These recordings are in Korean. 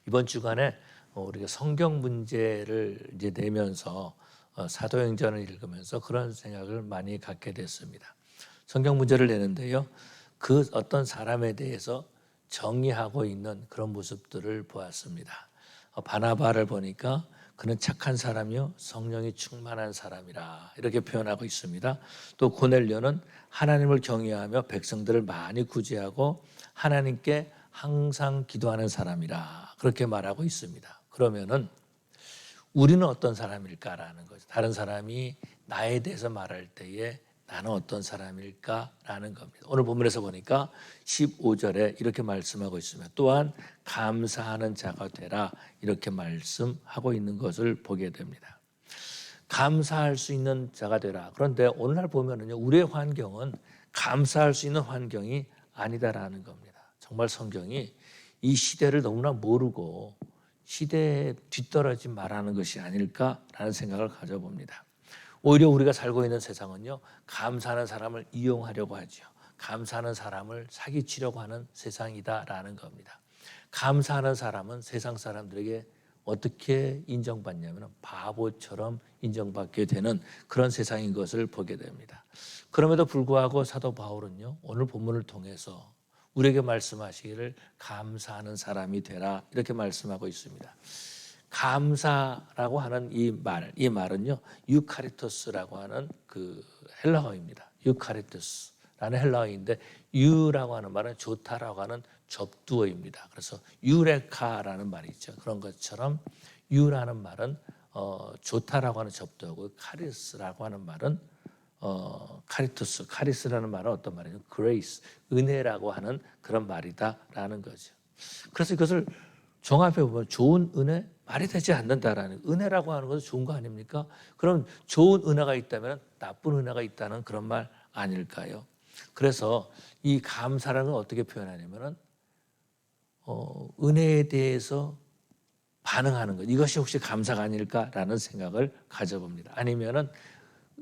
이번 주간에 우리가 성경 문제를 이제 내면서 사도행전을 읽으면서 그런 생각을 많이 갖게 됐습니다. 성경 문제를 내는데요. 그 어떤 사람에 대해서 정의하고 있는 그런 모습들을 보았습니다. 바나바를 보니까 그는 착한 사람이요 성령이 충만한 사람이라 이렇게 표현하고 있습니다. 또 고넬료는 하나님을 경외하며 백성들을 많이 구제하고 하나님께 항상 기도하는 사람이라 그렇게 말하고 있습니다. 그러면은 우리는 어떤 사람일까라는 거죠. 다른 사람이 나에 대해서 말할 때에 나는 어떤 사람일까라는 겁니다. 오늘 본문에서 보니까 15절에 이렇게 말씀하고 있습니다. 또한 감사하는 자가 되라 이렇게 말씀하고 있는 것을 보게 됩니다. 감사할 수 있는 자가 되라. 그런데 오늘날 보면은요, 우리의 환경은 감사할 수 있는 환경이 아니다라는 겁니다. 정말 성경이 이 시대를 너무나 모르고 시대에 뒤떨어진 말하는 것이 아닐까라는 생각을 가져봅니다. 오히려 우리가 살고 있는 세상은요, 감사하는 사람을 이용하려고 하죠. 감사하는 사람을 사기치려고 하는 세상이다라는 겁니다. 감사하는 사람은 세상 사람들에게 어떻게 인정받냐면 바보처럼 인정받게 되는 그런 세상인 것을 보게 됩니다. 그럼에도 불구하고 사도 바울은요, 오늘 본문을 통해서 우리에게 말씀하시기를 감사하는 사람이 되라 이렇게 말씀하고 있습니다. 감사라고 하는 이 말은요, 유카리토스라고 하는 그 헬라어입니다. 유카리토스라는 헬라어인데 유라고 하는 말은 좋다라고 하는 접두어입니다. 그래서 유레카라는 말이 있죠. 그런 것처럼 유라는 말은 좋다라고 하는 접두어고 카리스라고 하는 말은 카리토스, 카리스라는 말은 어떤 말이죠? 그레이스, 은혜라고 하는 그런 말이다라는 거죠. 그래서 이것을 종합해 보면 좋은 은혜 말이 되지 않는다라는 은혜라고 하는 것은 좋은 거 아닙니까? 그럼 좋은 은혜가 있다면 나쁜 은혜가 있다는 그런 말 아닐까요? 그래서 이 감사라는 걸 어떻게 표현하냐면은 은혜에 대해서 반응하는 것 이것이 혹시 감사가 아닐까라는 생각을 가져봅니다. 아니면은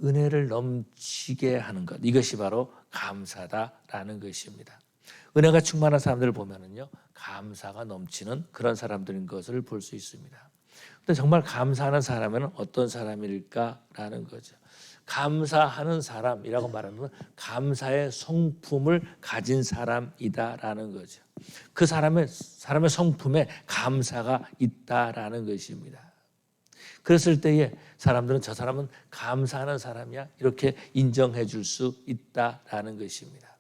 은혜를 넘치게 하는 것 이것이 바로 감사다라는 것입니다. 은혜가 충만한 사람들을 보면은요 감사가 넘치는 그런 사람들인 것을 볼 수 있습니다. 근데 정말 감사하는 사람은 어떤 사람일까라는 거죠. 감사하는 사람이라고 말하는 건 감사의 성품을 가진 사람이다라는 거죠. 그 사람의 성품에 감사가 있다라는 것입니다. 그랬을 때에 사람들은 저 사람은 감사하는 사람이야 이렇게 인정해 줄 수 있다라는 것입니다.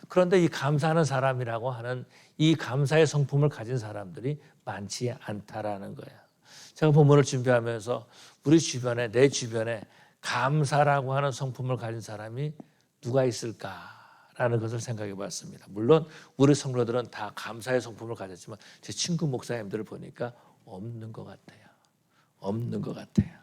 그런데 이 감사하는 사람이라고 하는 이 감사의 성품을 가진 사람들이 많지 않다라는 거예요. 제가 본문을 준비하면서 우리 주변에 내 주변에 감사라고 하는 성품을 가진 사람이 누가 있을까라는 것을 생각해 봤습니다. 물론 우리 성도들은 다 감사의 성품을 가졌지만 제 친구 목사님들을 보니까 없는 것 같아요. 없는 것 같아요.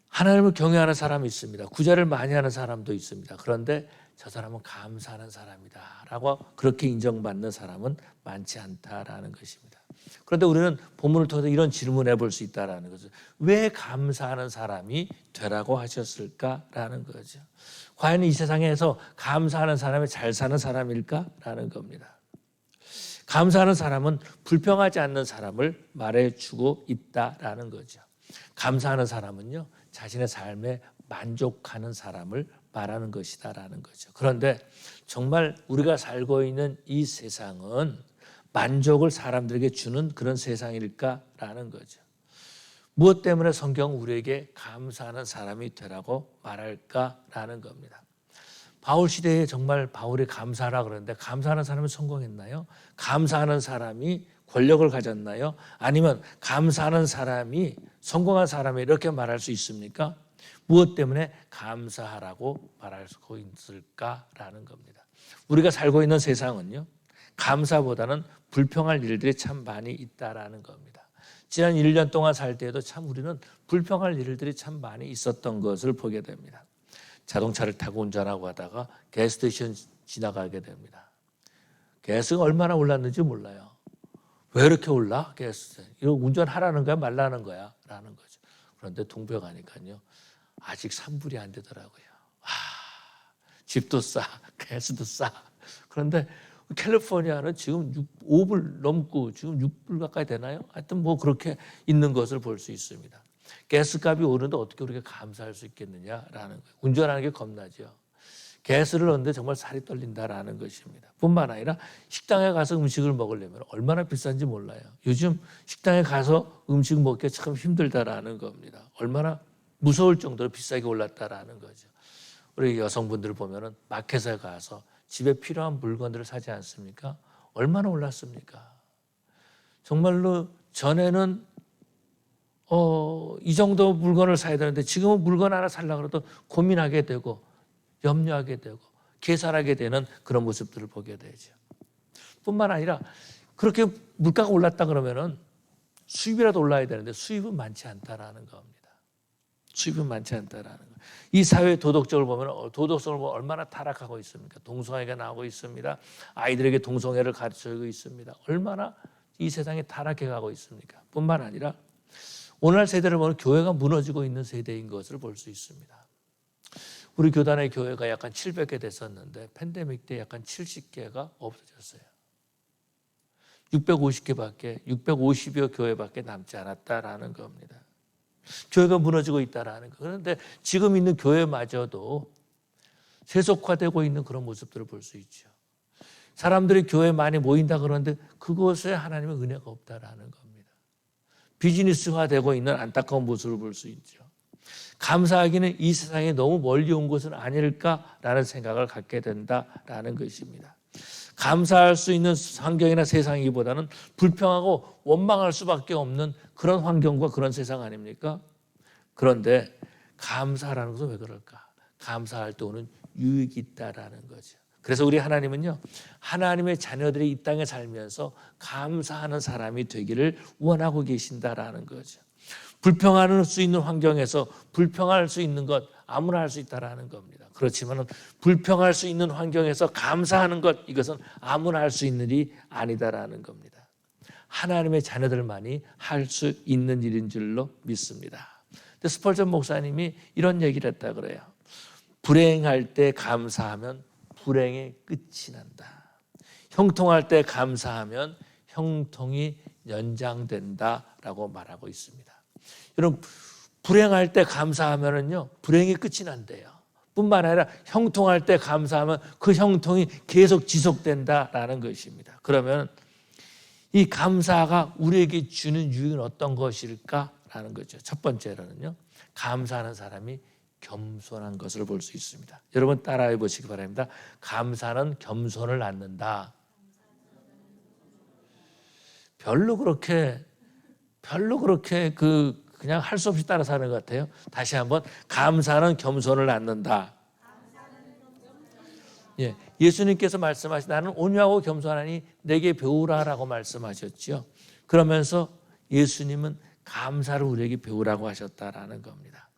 하나님을 경외하는 사람이 있습니다. 구제를 많이 하는 사람도 있습니다. 그런데 저 사람은 감사하는 사람이다 라고 그렇게 인정받는 사람은 많지 않다라는 것입니다. 그런데 우리는 본문을 통해서 이런 질문을 해볼 수 있다라는 거죠. 왜 감사하는 사람이 되라고 하셨을까라는 거죠. 과연 이 세상에서 감사하는 사람이 잘 사는 사람일까라는 겁니다. 감사하는 사람은 불평하지 않는 사람을 말해주고 있다라는 거죠. 감사하는 사람은요 자신의 삶에 만족하는 사람을 말하는 것이다라는 거죠. 그런데 정말 우리가 살고 있는 이 세상은 만족을 사람들에게 주는 그런 세상일까라는 거죠. 무엇 때문에 성경은 우리에게 감사하는 사람이 되라고 말할까라는 겁니다. 바울 시대에 정말 바울이 감사하라 그러는데 감사하는 사람은 성공했나요? 감사하는 사람이 권력을 가졌나요? 아니면 감사하는 사람이 성공한 사람이 이렇게 말할 수 있습니까? 무엇 때문에 감사하라고 말할 수 있을까라는 겁니다. 우리가 살고 있는 세상은요. 감사보다는 불평할 일들이 참 많이 있다라는 겁니다. 지난 1년 동안 살 때에도 참 우리는 불평할 일들이 참 많이 있었던 것을 보게 됩니다. 자동차를 타고 운전하고 하다가 가스스테이션 지나가게 됩니다. 가스가 얼마나 올랐는지 몰라요. 왜 이렇게 올라? 가스. 이거 운전하라는 거야 말라는 거야? 라는 거죠. 그런데 동묘 가니까요. 아직 산불이 안 되더라고요. 집도 싸, 가스도 싸. 그런데 캘리포니아는 지금 5불 넘고 지금 6불 가까이 되나요? 하여튼 뭐 그렇게 있는 것을 볼 수 있습니다. 가스값이 오르는데 어떻게 우리가 감사할 수 있겠느냐라는 거예요. 운전하는 게 겁나죠. 가스를 넣는데 정말 살이 떨린다라는 것입니다. 뿐만 아니라 식당에 가서 음식을 먹으려면 얼마나 비싼지 몰라요. 요즘 식당에 가서 음식 먹기 참 힘들다라는 겁니다. 얼마나 무서울 정도로 비싸게 올랐다라는 거죠. 우리 여성분들 보면은 마켓에 가서 집에 필요한 물건들을 사지 않습니까? 얼마나 올랐습니까? 정말로 전에는 이 정도 물건을 사야 되는데 지금은 물건 하나 살려고 해도 고민하게 되고 염려하게 되고 계산하게 되는 그런 모습들을 보게 되죠. 뿐만 아니라 그렇게 물가가 올랐다 그러면은 수입이라도 올라야 되는데 수입은 많지 않다라는 겁니다. 수입은 많지 않다라는 거예요. 이 사회의 도덕적으로 보면 도덕성을 보면 얼마나 타락하고 있습니까? 동성애가 나오고 있습니다. 아이들에게 동성애를 가르치고 있습니다. 얼마나 이 세상이 타락해 가고 있습니까? 뿐만 아니라 오늘날 세대를 보면 교회가 무너지고 있는 세대인 것을 볼 수 있습니다. 우리 교단의 교회가 약간 700개 됐었는데 팬데믹 때 약간 70개가 없어졌어요. 650여 교회밖에 남지 않았다라는 겁니다. 교회가 무너지고 있다라는 거. 그런데 지금 있는 교회마저도 세속화되고 있는 그런 모습들을 볼 수 있죠. 사람들이 교회에 많이 모인다 그러는데 그곳에 하나님의 은혜가 없다라는 겁니다. 비즈니스화되고 있는 안타까운 모습을 볼 수 있죠. 감사하기는 이 세상에 너무 멀리 온 것은 아닐까라는 생각을 갖게 된다라는 것입니다. 감사할 수 있는 환경이나 세상이기보다는 불평하고 원망할 수밖에 없는 그런 환경과 그런 세상 아닙니까? 그런데 감사라는 것은 왜 그럴까? 감사할 때 오는 유익이 있다라는 거죠. 그래서 우리 하나님은요, 하나님의 자녀들이 이 땅에 살면서 감사하는 사람이 되기를 원하고 계신다라는 거죠. 불평할 수 있는 환경에서 불평할 수 있는 것 아무나 할 수 있다라는 겁니다. 그렇지만 불평할 수 있는 환경에서 감사하는 것 이것은 아무나 할 수 있는 일이 아니다라는 겁니다. 하나님의 자녀들만이 할 수 있는 일인 줄로 믿습니다. 근데 스펄전 목사님이 이런 얘기를 했다 그래요. 불행할 때 감사하면 불행의 끝이 난다. 형통할 때 감사하면 형통이 연장된다라고 말하고 있습니다. 여러분 불행할 때 감사하면은요 불행이 끝이 난대요. 뿐만 아니라 형통할 때 감사하면 그 형통이 계속 지속된다라는 것입니다. 그러면 이 감사가 우리에게 주는 유익은 어떤 것일까라는 거죠. 첫 번째로는요 감사하는 사람이 겸손한 것을 볼 수 있습니다. 여러분 따라해 보시기 바랍니다. 감사는 겸손을 낳는다. 별로 그렇게 그냥 할 수 없이 따라 사는 것 같아요. 다시 한번 감사는 겸손을 낳는다. 예, 예수님께서 말씀하신 나는 온유하고 겸손하니 내게 배우라라고 말씀하셨죠. 그러면서 예수님은 감사를 우리에게 배우라고 하셨다라는 겁니다.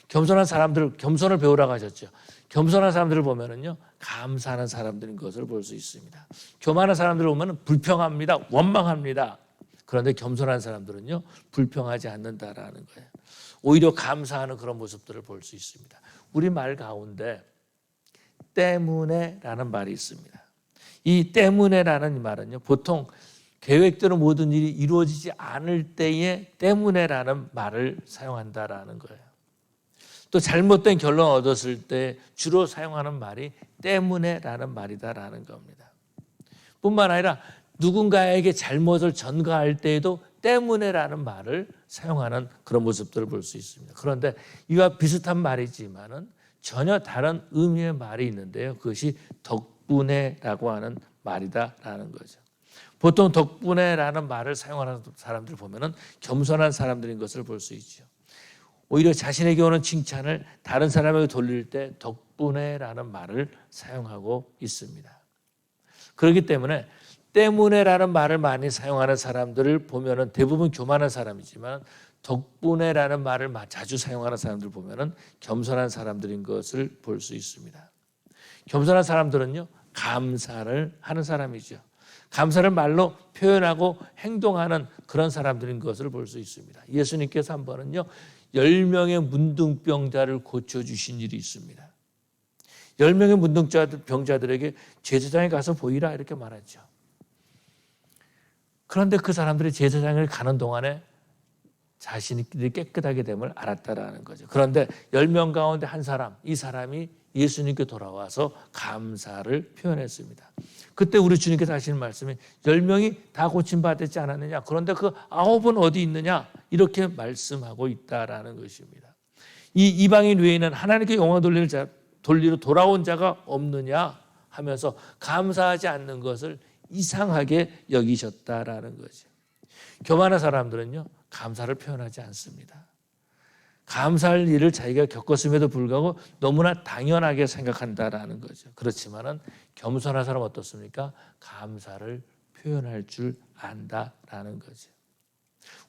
겸손한 사람들 겸손을 배우라고 하셨죠. 겸손한 사람들을 보면은요 감사하는 사람들인 것을 볼 수 있습니다. 교만한 사람들을 보면은 불평합니다, 원망합니다. 그런데 겸손한 사람들은요 불평하지 않는다라는 거예요. 오히려 감사하는 그런 모습들을 볼 수 있습니다. 우리 말 가운데 때문에라는 말이 있습니다. 이 때문에라는 말은요 보통 계획대로 모든 일이 이루어지지 않을 때에 때문에라는 말을 사용한다라는 거예요. 또 잘못된 결론 얻었을 때 주로 사용하는 말이 때문에라는 말이다라는 겁니다. 뿐만 아니라 누군가에게 잘못을 전가할 때에도 때문에라는 말을 사용하는 그런 모습들을 볼 수 있습니다. 그런데 이와 비슷한 말이지만은 전혀 다른 의미의 말이 있는데요. 그것이 덕분에라고 하는 말이다라는 거죠. 보통 덕분에라는 말을 사용하는 사람들 보면은 겸손한 사람들인 것을 볼 수 있죠. 오히려 자신에게 오는 칭찬을 다른 사람에게 돌릴 때 덕분에라는 말을 사용하고 있습니다. 그렇기 때문에라는 말을 많이 사용하는 사람들을 보면은 대부분 교만한 사람이지만 덕분에라는 말을 자주 사용하는 사람들 보면은 겸손한 사람들인 것을 볼 수 있습니다. 겸손한 사람들은요 감사를 하는 사람이죠. 감사를 말로 표현하고 행동하는 그런 사람들인 것을 볼 수 있습니다. 예수님께서 한 번은요 10명의 문둥병자를 고쳐주신 일이 있습니다. 10명의 문둥자들 병자들에게 제사장에 가서 보이라 이렇게 말했죠. 그런데 그 사람들이 제사장을 가는 동안에 자신들이 깨끗하게 됨을 알았다라는 거죠. 그런데 10명 가운데 한 사람, 이 사람이 예수님께 돌아와서 감사를 표현했습니다. 그때 우리 주님께서 하시는 말씀이 10명이 다 고침받았지 않았느냐? 그런데 그 9은 어디 있느냐? 이렇게 말씀하고 있다라는 것입니다. 이 이방인 외에는 하나님께 영광 돌리러 돌아온 자가 없느냐 하면서 감사하지 않는 것을 이상하게 여기셨다라는 거죠. 교만한 사람들은요, 감사를 표현하지 않습니다. 감사할 일을 자기가 겪었음에도 불구하고 너무나 당연하게 생각한다라는 거죠. 그렇지만은 겸손한 사람은 어떻습니까? 감사를 표현할 줄 안다라는 거죠.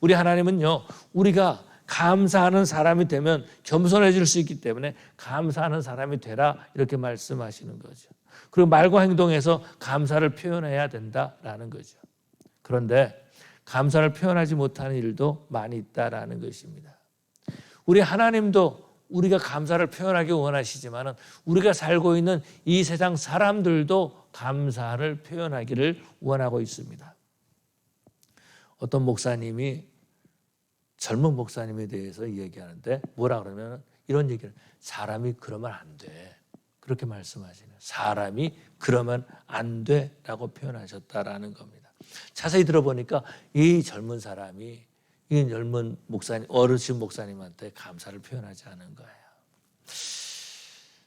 우리 하나님은요, 우리가 감사하는 사람이 되면 겸손해질 수 있기 때문에 감사하는 사람이 되라 이렇게 말씀하시는 거죠. 그리고 말과 행동에서 감사를 표현해야 된다라는 거죠. 그런데 감사를 표현하지 못하는 일도 많이 있다라는 것입니다. 우리 하나님도 우리가 감사를 표현하기 원하시지만 우리가 살고 있는 이 세상 사람들도 감사를 표현하기를 원하고 있습니다. 어떤 목사님이 젊은 목사님에 대해서 얘기하는데 뭐라 그러면 이런 얘기를 사람이 그러면 안 돼. 그렇게 말씀하시네요. 사람이 그러면 안 돼라고 표현하셨다라는 겁니다. 자세히 들어보니까 이 젊은 사람이 이 젊은 목사님, 어르신 목사님한테 감사를 표현하지 않은 거예요.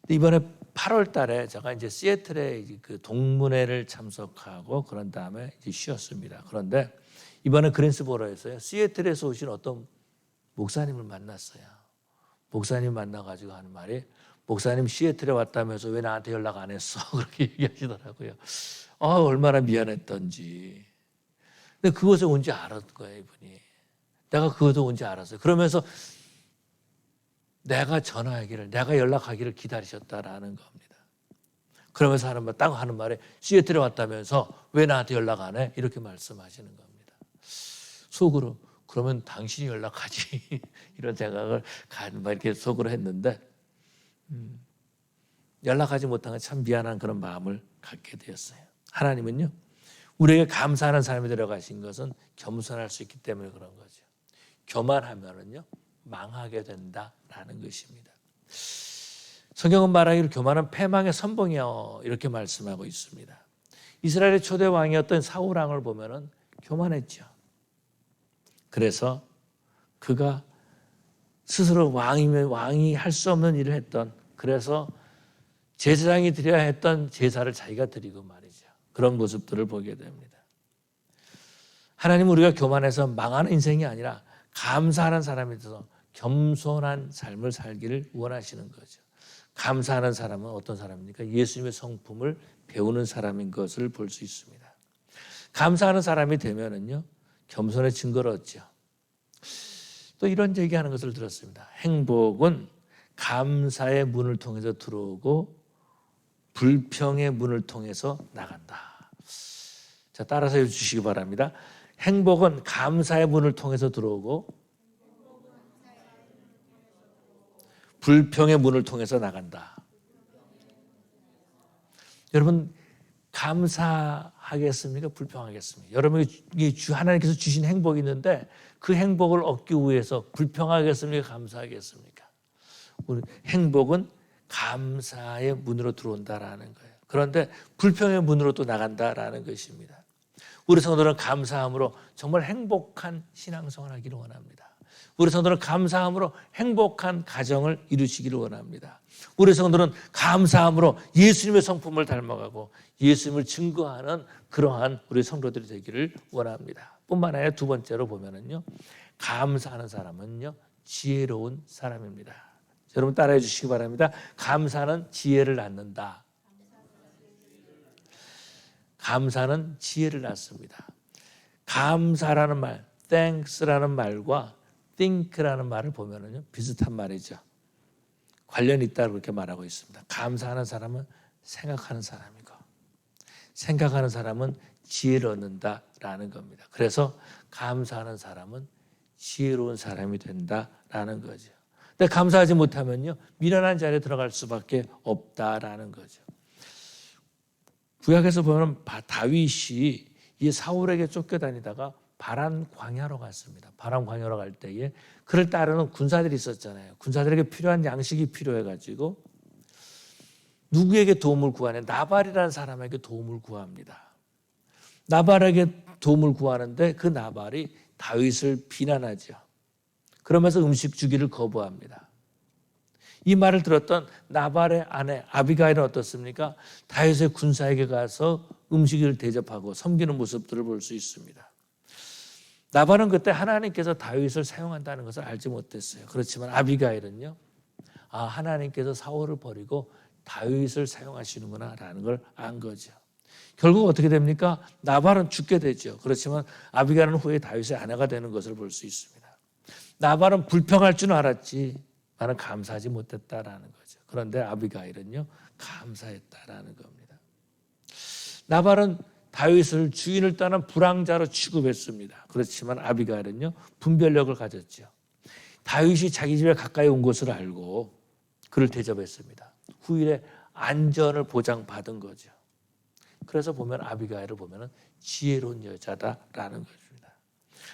이번에 8월 달에 제가 이제 시애틀에 그 동문회를 참석하고 그런 다음에 이제 쉬었습니다. 그런데 이번에 그린스보로에서요, 시애틀에서 오신 어떤 목사님을 만났어요. 목사님 만나가지고 하는 말이 목사님 시애틀에 왔다면서 왜 나한테 연락 안 했어? 그렇게 얘기하시더라고요. 얼마나 미안했던지. 근데 그곳에 온지 알았던 거예요, 이분이. 내가 그것에 온지 알았어요. 그러면서 내가 전화하기를, 내가 연락하기를 기다리셨다라는 겁니다. 그러면서 하는 말에 시애틀에 왔다면서 왜 나한테 연락 안 해? 이렇게 말씀하시는 겁니다. 속으로 그러면 당신이 연락하지 이런 생각을 이렇게 속으로 했는데 연락하지 못한 건 참 미안한 그런 마음을 갖게 되었어요. 하나님은요, 우리에게 감사하는 사람이 들어가신 것은 겸손할 수 있기 때문에 그런 거죠. 교만하면은요 망하게 된다라는 것입니다. 성경은 말하기를 교만은 패망의 선봉이요 이렇게 말씀하고 있습니다. 이스라엘의 초대 왕이었던 사울 왕을 보면은 교만했죠. 그래서 그가 스스로 왕이 할 수 없는 일을 했던, 그래서 제사장이 드려야 했던 제사를 자기가 드리고 말이죠. 그런 모습들을 보게 됩니다. 하나님은 우리가 교만해서 망하는 인생이 아니라 감사하는 사람이 돼서 겸손한 삶을 살기를 원하시는 거죠. 감사하는 사람은 어떤 사람입니까? 예수님의 성품을 배우는 사람인 것을 볼 수 있습니다. 감사하는 사람이 되면은요, 겸손의 증거를 얻죠. 또 이런 얘기하는 것을 들었습니다. 행복은 감사의 문을 통해서 들어오고 불평의 문을 통해서 나간다. 자, 따라서 해주시기 바랍니다. 행복은 감사의 문을 통해서 들어오고 불평의 문을 통해서 나간다. 여러분, 감사하겠습니까? 불평하겠습니까? 여러분이 하나님께서 주신 행복이 있는데 그 행복을 얻기 위해서 불평하겠습니까? 감사하겠습니까? 우리 행복은 감사의 문으로 들어온다라는 거예요. 그런데 불평의 문으로 또 나간다라는 것입니다. 우리 성도들은 감사함으로 정말 행복한 신앙생활을 하기를 원합니다. 우리 성도들은 감사함으로 행복한 가정을 이루시기를 원합니다. 우리 성도들은 감사함으로 예수님의 성품을 닮아가고 예수님을 증거하는 그러한 우리 성도들이 되기를 원합니다. 뿐만 아니라 두 번째로 보면은요, 감사하는 사람은요 지혜로운 사람입니다. 여러분 따라해 주시기 바랍니다. 감사는 지혜를 낳는다. 감사는 지혜를 낳습니다. 감사라는 말, thanks라는 말과 think라는 말을 보면은요 비슷한 말이죠. 관련이 있다고 그렇게 말하고 있습니다. 감사하는 사람은 생각하는 사람이고 생각하는 사람은 지혜를 얻는다라는 겁니다. 그래서 감사하는 사람은 지혜로운 사람이 된다라는 거죠. 근데 감사하지 못하면요, 미련한 자리에 들어갈 수밖에 없다라는 거죠. 구약에서 보면 다윗이 이 사울에게 쫓겨다니다가 바란 광야로 갔습니다. 바란 광야로 갈 때에 그를 따르는 군사들이 있었잖아요. 군사들에게 필요한 양식이 필요해가지고 누구에게 도움을 구하냐? 나발이라는 사람에게 도움을 구합니다. 나발에게 도움을 구하는데 그 나발이 다윗을 비난하죠. 그러면서 음식 주기를 거부합니다. 이 말을 들었던 나발의 아내 아비가일은 어떻습니까? 다윗의 군사에게 가서 음식을 대접하고 섬기는 모습들을 볼 수 있습니다. 나발은 그때 하나님께서 다윗을 사용한다는 것을 알지 못했어요. 그렇지만 아비가일은요, 하나님께서 사울을 버리고 다윗을 사용하시는구나 라는 걸 안 거죠. 결국 어떻게 됩니까? 나발은 죽게 되죠. 그렇지만 아비가일은 후에 다윗의 아내가 되는 것을 볼 수 있습니다. 나발은 불평할 줄 알았지 나는 감사하지 못했다라는 거죠. 그런데 아비가일은요, 감사했다라는 겁니다. 나발은 다윗을 주인을 떠난 불황자로 취급했습니다. 그렇지만 아비가일은요, 분별력을 가졌죠. 다윗이 자기 집에 가까이 온 것을 알고 그를 대접했습니다. 후일에 안전을 보장받은 거죠. 그래서 보면 아비가일을 보면 지혜로운 여자다라는 것입니다.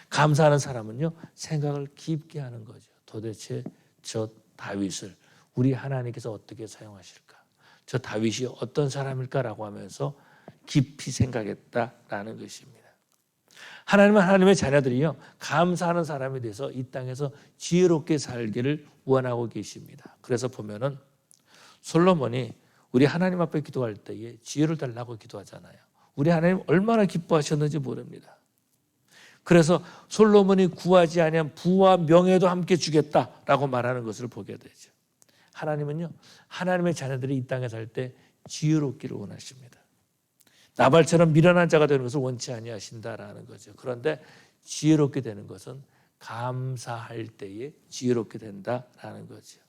감사하는 사람은요, 생각을 깊게 하는 거죠. 도대체 저 다윗을 우리 하나님께서 어떻게 사용하실까? 저 다윗이 어떤 사람일까라고 하면서 깊이 생각했다라는 것입니다. 하나님은 하나님의 자녀들이요, 감사하는 사람에 대해서 이 땅에서 지혜롭게 살기를 원하고 계십니다. 그래서 보면은 솔로몬이 우리 하나님 앞에 기도할 때에 지혜를 달라고 기도하잖아요. 우리 하나님 얼마나 기뻐하셨는지 모릅니다. 그래서 솔로몬이 구하지 아니한 부와 명예도 함께 주겠다라고 말하는 것을 보게 되죠. 하나님은요, 하나님의 자녀들이 이 땅에 살 때 지혜롭기를 원하십니다. 나발처럼 미련한 자가 되는 것을 원치 아니하신다라는 거죠. 그런데 지혜롭게 되는 것은 감사할 때에 지혜롭게 된다라는 거죠.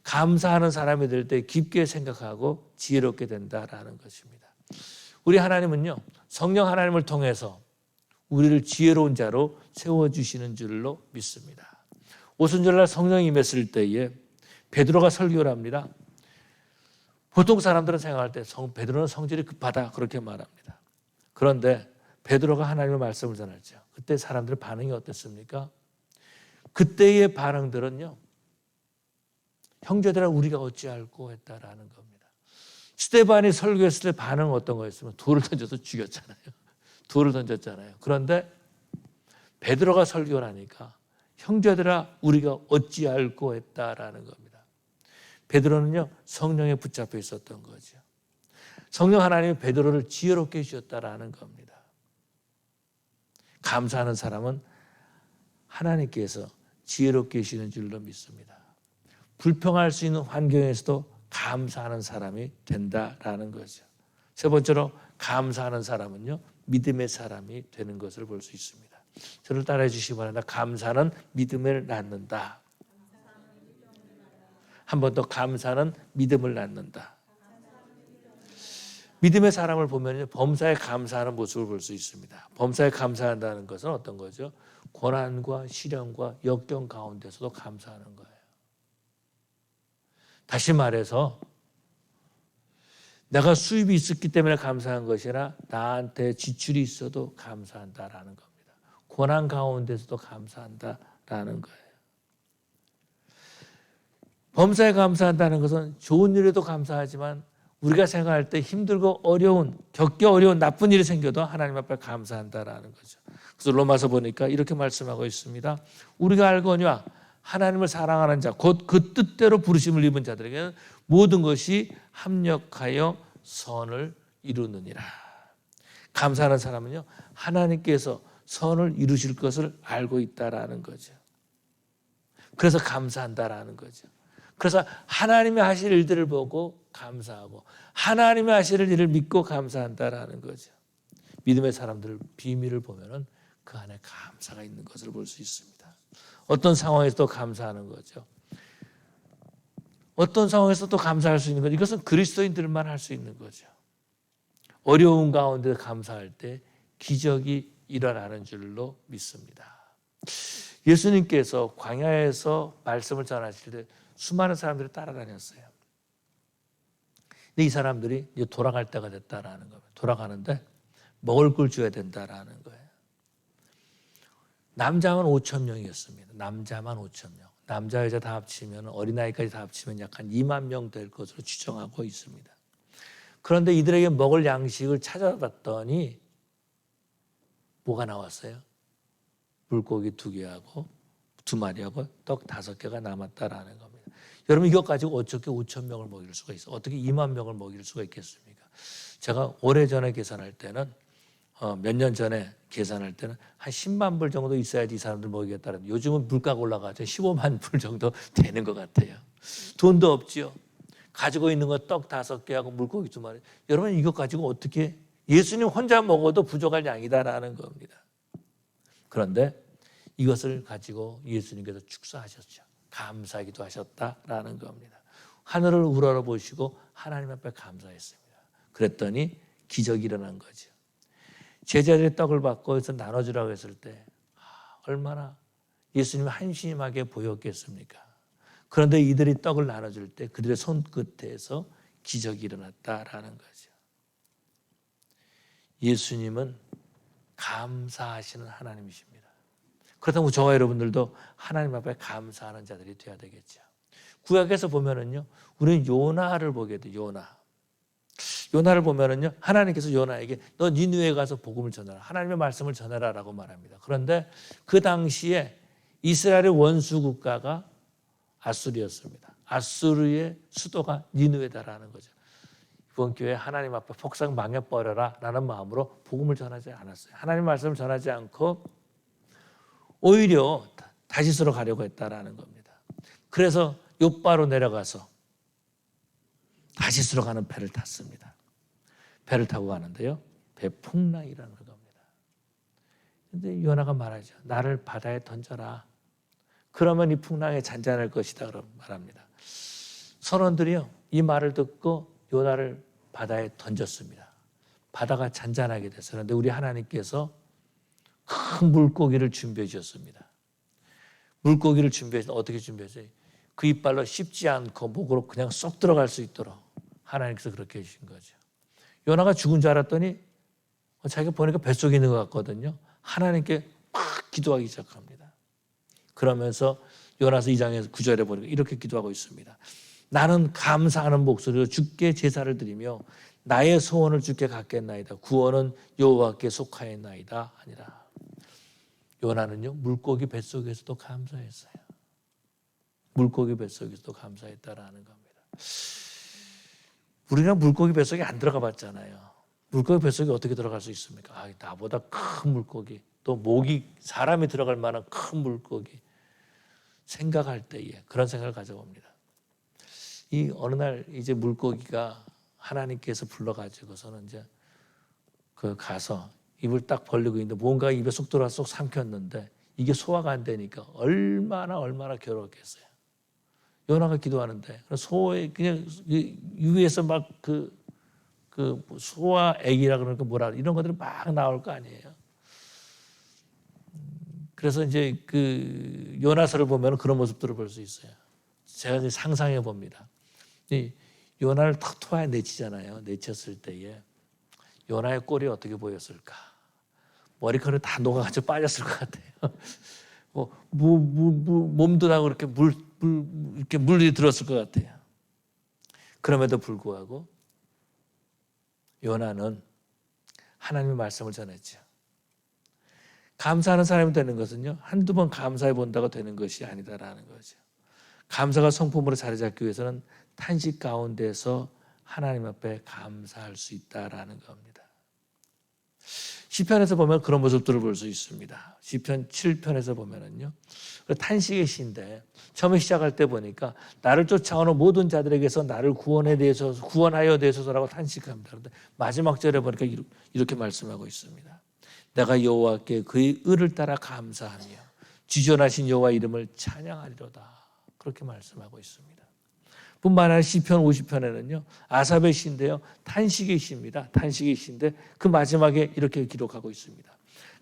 감사하는 사람이 될 때 깊게 생각하고 지혜롭게 된다라는 것입니다. 우리 하나님은요, 성령 하나님을 통해서 우리를 지혜로운 자로 세워주시는 줄로 믿습니다. 오순절날 성령이 임했을 때에 베드로가 설교를 합니다. 보통 사람들은 생각할 때 베드로는 성질이 급하다 그렇게 말합니다. 그런데 베드로가 하나님의 말씀을 전하죠. 그때 사람들의 반응이 어땠습니까? 그때의 반응들은요, 형제들아 우리가 어찌할꼬 했다라는 겁니다. 스데반이 설교했을 때 반응은 어떤 거였으면 돌을 던져서 죽였잖아요. 돌을 던졌잖아요. 그런데 베드로가 설교를 하니까 형제들아 우리가 어찌할꼬 했다라는 겁니다. 베드로는요, 성령에 붙잡혀 있었던 거죠. 성령 하나님이 베드로를 지혜롭게 해주셨다라는 겁니다. 감사하는 사람은 하나님께서 지혜롭게 해주시는 줄로 믿습니다. 불평할 수 있는 환경에서도 감사하는 사람이 된다라는 거죠. 세 번째로 감사하는 사람은요, 믿음의 사람이 되는 것을 볼 수 있습니다. 저를 따라해 주시기 바랍니다. 감사는 믿음을 낳는다. 한 번 더, 감사는 믿음을 낳는다. 믿음의 사람을 보면 범사에 감사하는 모습을 볼 수 있습니다. 범사에 감사한다는 것은 어떤 거죠? 고난과 시련과 역경 가운데서도 감사하는 거예요. 다시 말해서 내가 수입이 있었기 때문에 감사한 것이 아니라 나한테 지출이 있어도 감사한다라는 겁니다. 고난 가운데서도 감사한다라는 거예요. 범사에 감사한다는 것은 좋은 일에도 감사하지만 우리가 생각할 때 힘들고 겪기 어려운 나쁜 일이 생겨도 하나님 앞에 감사한다라는 거죠. 그래서 로마서 보니까 이렇게 말씀하고 있습니다. 우리가 알거니와 하나님을 사랑하는 자, 곧 그 뜻대로 부르심을 입은 자들에게는 모든 것이 합력하여 선을 이루느니라. 감사하는 사람은요, 하나님께서 선을 이루실 것을 알고 있다라는 거죠. 그래서 감사한다라는 거죠. 그래서 하나님이 하실 일들을 보고 감사하고 하나님이 하실 일을 믿고 감사한다라는 거죠. 믿음의 사람들 비밀을 보면은 그 안에 감사가 있는 것을 볼 수 있습니다. 어떤 상황에서도 감사하는 거죠. 어떤 상황에서도 감사할 수 있는 거죠. 이것은 그리스도인들만 할 수 있는 거죠. 어려운 가운데 감사할 때 기적이 일어나는 줄로 믿습니다. 예수님께서 광야에서 말씀을 전하실 때 수많은 사람들이 따라다녔어요. 근데 이 사람들이 이제 돌아갈 때가 됐다라는 거예요. 돌아가는데 먹을 걸 줘야 된다라는 거예요. 남자만 5천 명이었습니다. 남자만 5천 명. 남자 여자 다 합치면 어린아이까지 다 합치면 약 한 2만 명 될 것으로 추정하고 있습니다. 그런데 이들에게 먹을 양식을 찾아봤더니 뭐가 나왔어요? 물고기 2개하고 2마리하고 떡 5개가 남았다라는 겁니다. 여러분 이것 가지고 어떻게 5천 명을 먹일 수가 있어? 어떻게 2만 명을 먹일 수가 있겠습니까? 제가 오래전에 계산할 때는 몇 년 전에 계산할 때는 한 10만 불 정도 있어야지 이 사람들 먹이겠다는. 요즘은 물가가 올라가죠. 15만 불 정도 되는 것 같아요. 돈도 없지요. 가지고 있는 거 떡 5개하고 물고기 2마리. 여러분 이것 가지고 어떻게 예수님 혼자 먹어도 부족할 양이다라는 겁니다. 그런데 이것을 가지고 예수님께서 축사하셨죠. 감사하기도 하셨다라는 겁니다. 하늘을 우러러보시고 하나님 앞에 감사했습니다. 그랬더니 기적이 일어난 거죠. 제자들의 떡을 받고 해서 나눠주라고 했을 때 얼마나 예수님이 한심하게 보였겠습니까? 그런데 이들이 떡을 나눠줄 때 그들의 손끝에서 기적이 일어났다라는 거죠. 예수님은 감사하시는 하나님이십니다. 그렇다면 저와 여러분들도 하나님 앞에 감사하는 자들이 되어야 되겠죠. 구약에서 보면은요, 우리는 요나를 보게 돼요. 요나를 보면은요, 하나님께서 요나에게 너 니느웨에 가서 복음을 전하라. 하나님의 말씀을 전하라라고 말합니다. 그런데 그 당시에 이스라엘의 원수 국가가 아수르였습니다. 아수르의 수도가 니느웨다라는 거죠. 이번 교회 하나님 앞에 폭삭 망해버려라 라는 마음으로 복음을 전하지 않았어요. 하나님 말씀을 전하지 않고 오히려 다시스로 가려고 했다라는 겁니다. 그래서 욥바로 내려가서 다시스로 가는 배를 탔습니다. 배를 타고 가는데요, 배 풍랑이라는 겁니다. 그런데 요나가 말하죠. 나를 바다에 던져라. 그러면 이 풍랑에 잔잔할 것이다. 그런 말합니다. 선원들이요, 이 말을 듣고 요나를 바다에 던졌습니다. 바다가 잔잔하게 됐어요. 그런데 우리 하나님께서 큰 물고기를 준비해 주셨습니다. 물고기를 준비해서 어떻게 준비했어요? 그 이빨로 씹지 않고 목으로 그냥 쏙 들어갈 수 있도록 하나님께서 그렇게 해주신 거죠. 요나가 죽은 줄 알았더니 자기가 보니까 뱃속에 있는 것 같거든요. 하나님께 막 기도하기 시작합니다. 그러면서 요나서 2장에서 9절에 보니까 이렇게 기도하고 있습니다. 나는 감사하는 목소리로 주께 제사를 드리며 나의 소원을 주께 갖겠나이다. 구원은 여호와께 속하였나이다 아니라. 요나는요, 물고기 뱃속에서도 감사했어요. 물고기 뱃속에서도 감사했다라는 겁니다. 우리가 물고기 뱃속에 안 들어가 봤잖아요. 물고기 뱃속에 어떻게 들어갈 수 있습니까? 나보다 큰 물고기, 또 목이 사람이 들어갈 만한 큰 물고기. 생각할 때에 그런 생각을 가져봅니다. 이 어느 날 이제 물고기가 하나님께서 불러가지고서는 이제 그 가서 입을 딱 벌리고 있는데 뭔가 입에 쏙 들어와 쏙 삼켰는데 이게 소화가 안 되니까 얼마나 괴로웠겠어요. 요나가 기도하는데 소에 그냥 위에서 막 그 소화 액이라 그러니까 이런 것들이 막 나올 거 아니에요. 그래서 이제 그 요나서를 보면 그런 모습들을 볼 수 있어요. 제가 이제 상상해 봅니다. 이 요나를 탁 토하에 내치잖아요. 내쳤을 때에 요나의 꼴이 어떻게 보였을까? 머리카락이 다 녹아가지고 빠졌을 것 같아요. 몸도 나고 이렇게 이렇게 물이 들었을 것 같아요. 그럼에도 불구하고 요나는 하나님의 말씀을 전했죠. 감사하는 사람이 되는 것은요, 한두 번 감사해 본다고 되는 것이 아니다라는 거죠. 감사가 성품으로 자리 잡기 위해서는 탄식 가운데서 하나님 앞에 감사할 수 있다라는 겁니다. 시편에서 보면 그런 모습들을 볼 수 있습니다. 시편 7편에서 보면은요, 탄식의 시인데 처음에 시작할 때 보니까 나를 쫓아오는 모든 자들에게서 나를 구원하여 내소서라고 탄식합니다. 그런데 마지막 절에 보니까 이렇게 말씀하고 있습니다. 내가 여호와께 그의 의를 따라 감사하며 지존하신 여호와 이름을 찬양하리로다. 그렇게 말씀하고 있습니다. 뿐만 아니라 시편 50편에는요, 아삽의 시인데요, 탄식의 시입니다. 탄식의 시인데 그 마지막에 이렇게 기록하고 있습니다.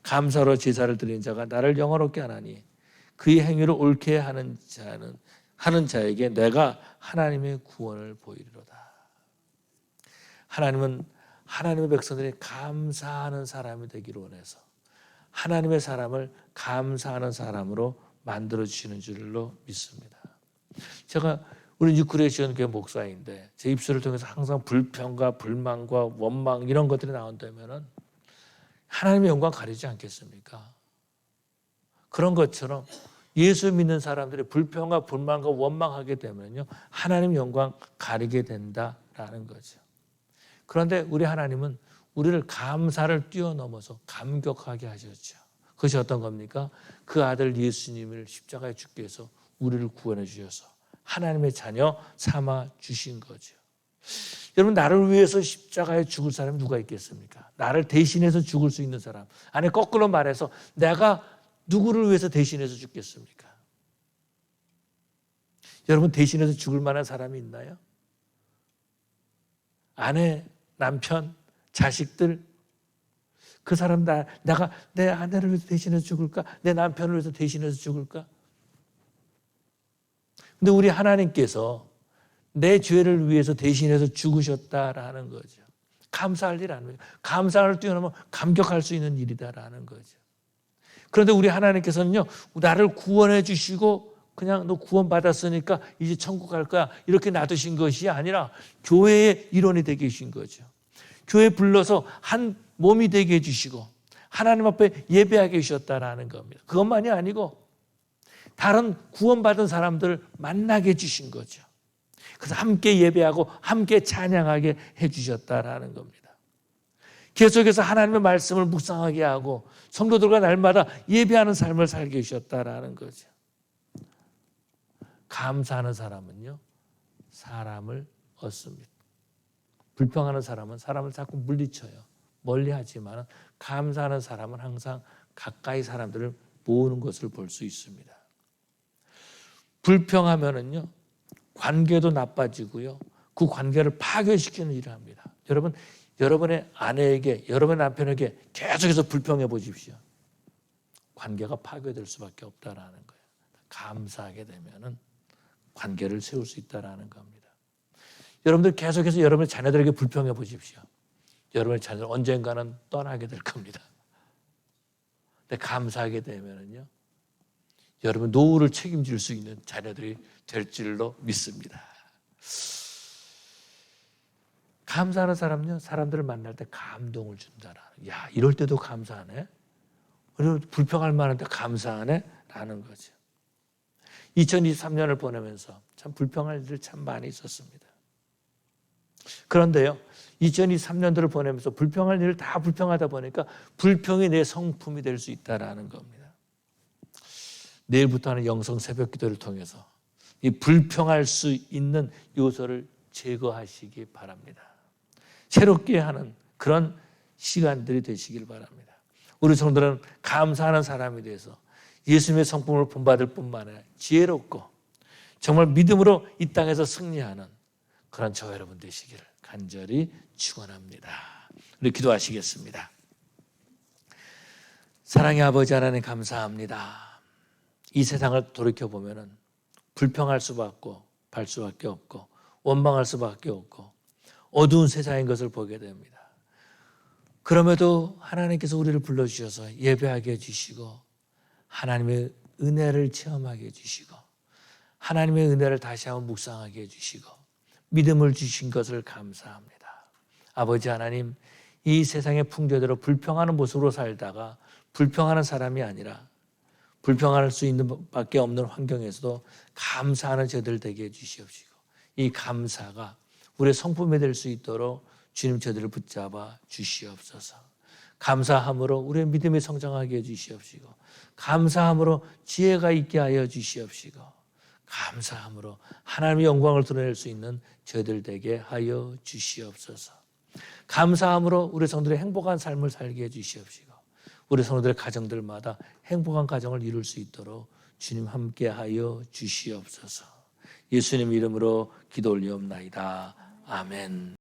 감사로 제사를 드리는 자가 나를 영화롭게 하나니 그의 행위를 옳게 하는 자에게 내가 하나님의 구원을 보이리로다. 하나님은 하나님의 백성들이 감사하는 사람이 되기를 원해서 하나님의 사람을 감사하는 사람으로 만들어 주시는 줄로 믿습니다. 제가 우리 뉴크리에이션 교회 목사인데 제 입술을 통해서 항상 불평과 불만과 원망 이런 것들이 나온다면은 하나님의 영광 가리지 않겠습니까? 그런 것처럼 예수 믿는 사람들이 불평과 불만과 원망하게 되면요 하나님 영광 가리게 된다라는 거죠. 그런데 우리 하나님은 우리를 감사를 뛰어넘어서 감격하게 하셨죠. 그것이 어떤 겁니까? 그 아들 예수님을 십자가에 죽게 해서 우리를 구원해 주셔서 하나님의 자녀 삼아 주신 거죠. 여러분 나를 위해서 십자가에 죽을 사람이 누가 있겠습니까? 나를 대신해서 죽을 수 있는 사람. 아니 거꾸로 말해서 내가 누구를 위해서 대신해서 죽겠습니까? 여러분 대신해서 죽을 만한 사람이 있나요? 아내, 남편, 자식들 그 사람 내가 내 아내를 위해서 대신해서 죽을까? 내 남편을 위해서 대신해서 죽을까? 근데 우리 하나님께서 내 죄를 위해서 대신해서 죽으셨다라는 거죠. 감사할 일 아니에요. 감사를 뛰어넘어 감격할 수 있는 일이다라는 거죠. 그런데 우리 하나님께서는요, 나를 구원해 주시고 그냥 너 구원 받았으니까 이제 천국 갈 거야 이렇게 놔두신 것이 아니라 교회의 일원이 되게 해주신 거죠. 교회 불러서 한 몸이 되게 해주시고 하나님 앞에 예배하게 해주셨다라는 겁니다. 그것만이 아니고 다른 구원받은 사람들을 만나게 해주신 거죠. 그래서 함께 예배하고 함께 찬양하게 해주셨다라는 겁니다. 계속해서 하나님의 말씀을 묵상하게 하고 성도들과 날마다 예배하는 삶을 살게 해주셨다라는 거죠. 감사하는 사람은요 사람을 얻습니다. 불평하는 사람은 사람을 자꾸 물리쳐요. 멀리하지만 감사하는 사람은 항상 가까이 사람들을 모으는 것을 볼 수 있습니다. 불평하면은요 관계도 나빠지고요 그 관계를 파괴시키는 일을 합니다. 여러분 여러분의 아내에게 여러분의 남편에게 계속해서 불평해 보십시오. 관계가 파괴될 수밖에 없다라는 거예요. 감사하게 되면은 관계를 세울 수 있다라는 겁니다. 여러분들 계속해서 여러분의 자녀들에게 불평해 보십시오. 여러분의 자녀들 언젠가는 떠나게 될 겁니다. 근데 감사하게 되면은요, 여러분 노후를 책임질 수 있는 자녀들이 될 줄로 믿습니다. 감사하는 사람은요, 사람들을 만날 때 감동을 준다라. 야, 이럴 때도 감사하네. 그리고 불평할 만한데 감사하네. 라는 거죠. 2023년을 보내면서 참 불평할 일들 참 많이 있었습니다. 그런데요, 2023년도를 보내면서 불평할 일을 다 불평하다 보니까 불평이 내 성품이 될 수 있다라는 겁니다. 내일부터는 영성 새벽 기도를 통해서 이 불평할 수 있는 요소를 제거하시기 바랍니다. 새롭게 하는 그런 시간들이 되시길 바랍니다. 우리 성도는 감사하는 사람이 돼서 예수님의 성품을 본받을 뿐만 아니라 지혜롭고 정말 믿음으로 이 땅에서 승리하는 그런 저와 여러분 되시기를 간절히 축원합니다. 우리 기도하시겠습니다. 사랑의 아버지 하나님 감사합니다. 이 세상을 돌이켜보면 불평할 수밖에 없고 원망할 수밖에 없고 어두운 세상인 것을 보게 됩니다. 그럼에도 하나님께서 우리를 불러주셔서 예배하게 해주시고 하나님의 은혜를 체험하게 해주시고 하나님의 은혜를 다시 한번 묵상하게 해주시고 믿음을 주신 것을 감사합니다. 아버지 하나님, 이 세상의 풍조대로 불평하는 모습으로 살다가 불평하는 사람이 아니라 불평할 수 있는 밖에 없는 환경에서도 감사하는 저들 되게 해주시옵시고 이 감사가 우리의 성품이 될 수 있도록 주님 저들을 붙잡아 주시옵소서. 감사함으로 우리의 믿음이 성장하게 해주시옵시고 감사함으로 지혜가 있게 하여 주시옵시고 감사함으로 하나님의 영광을 드러낼 수 있는 저희들 되게 하여 주시옵소서. 감사함으로 우리 성도들의 행복한 삶을 살게 해주시옵시고 우리 성도들의 가정들마다 행복한 가정을 이룰 수 있도록 주님 함께 하여 주시옵소서. 예수님 이름으로 기도 올리옵나이다. 아멘.